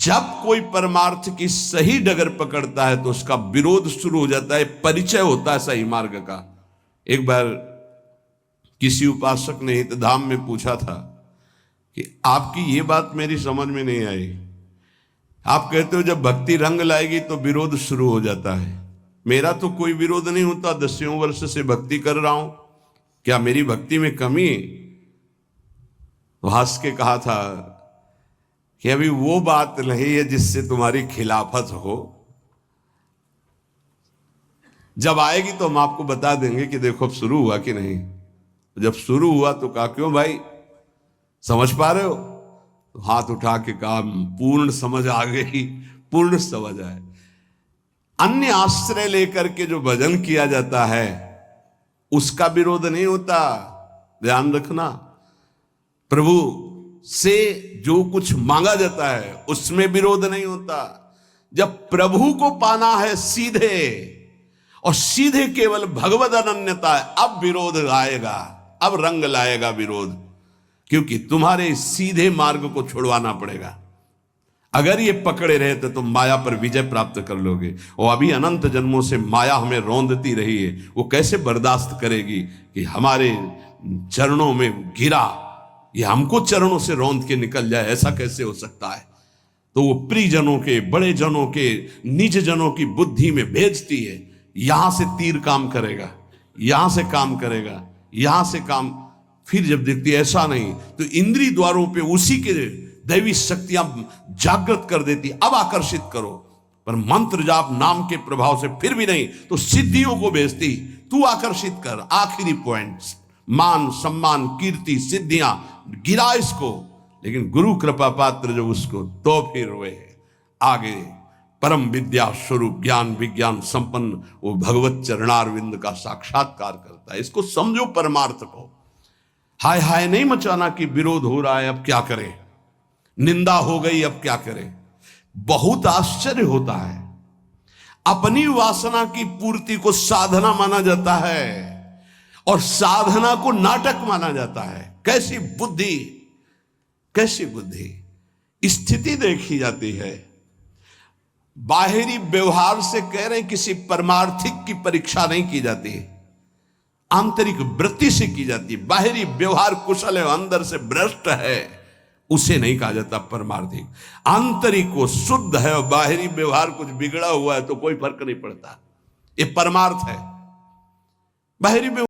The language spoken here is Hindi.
जब कोई परमार्थ की सही डगर पकड़ता है तो उसका विरोध शुरू हो जाता है, परिचय होता है सही मार्ग का। एक बार किसी उपासक ने हितधाम में पूछा था कि आपकी ये बात मेरी समझ में नहीं आई, आप कहते हो जब भक्ति रंग लाएगी तो विरोध शुरू हो जाता है। मेरा तो कोई विरोध नहीं होता, 10 वर्ष से भक्ति कर रहा हूं, क्या मेरी भक्ति में कमी है? तो हंस के कहा था कि अभी वो बात नहीं है जिससे तुम्हारी खिलाफत हो, जब आएगी तो हम आपको बता देंगे कि देखो अब शुरू हुआ कि नहीं। जब शुरू हुआ तो कहा क्यों भाई, समझ पा रहे हो? तो हाथ उठा के कहा पूर्ण समझ आ गई, पूर्ण समझ आए। अन्य आश्रय लेकर के जो भजन किया जाता है उसका विरोध नहीं होता, ध्यान रखना। प्रभु से जो कुछ मांगा जाता है उसमें विरोध नहीं होता। जब प्रभु को पाना है सीधे और सीधे केवल भगवद अनन्यता है, अब विरोध आएगा, अब रंग लाएगा विरोध, क्योंकि तुम्हारे सीधे मार्ग को छुड़वाना पड़ेगा। अगर ये पकड़े रहे तो तुम माया पर विजय प्राप्त कर लोगे। और अभी अनंत जन्मों से माया हमें रौंदती रही है, वो कैसे बर्दाश्त करेगी कि हमारे चरणों में गिरा, ये हमको चरणों से रौंद के निकल जाए, ऐसा कैसे हो सकता है? तो वो प्रियजनों के, बड़े जनों के, निज जनों की बुद्धि में भेजती है, यहां से तीर काम करेगा, यहां से काम करेगा, यहां से काम। फिर जब देखती है ऐसा नहीं तो इंद्रिय द्वारों पे उसी के दैवी शक्तियां जागृत कर देती, अब आकर्षित करो। पर मंत्र जाप नाम के प्रभाव से फिर भी नहीं तो सिद्धियों को भेजती, तू आकर्षित कर। आखिरी पॉइंट, मान सम्मान कीर्ति सिद्धियां, गिरा इसको। लेकिन गुरु कृपा पात्र जो उसको, तो फिर वे आगे परम विद्या स्वरूप ज्ञान विज्ञान संपन्न वो भगवत चरणारविंद का साक्षात्कार करता है। इसको समझो परमार्थ को। हाय हाय नहीं मचाना कि विरोध हो रहा है अब क्या करें, निंदा हो गई अब क्या करें। बहुत आश्चर्य होता है, अपनी वासना की पूर्ति को साधना माना जाता है और साधना को नाटक माना जाता है। कैसी बुद्धि, कैसी बुद्धि। स्थिति देखी जाती है। बाहरी व्यवहार से कह रहे किसी परमार्थिक की परीक्षा नहीं की जाती, आंतरिक वृत्ति से की जाती है। बाहरी व्यवहार कुशल है, अंदर से भ्रष्ट है, उसे नहीं कहा जाता परमार्थिक। आंतरिक वो शुद्ध है और बाहरी व्यवहार कुछ बिगड़ा हुआ है तो कोई फर्क नहीं पड़ता, ये परमार्थ है। बाहरी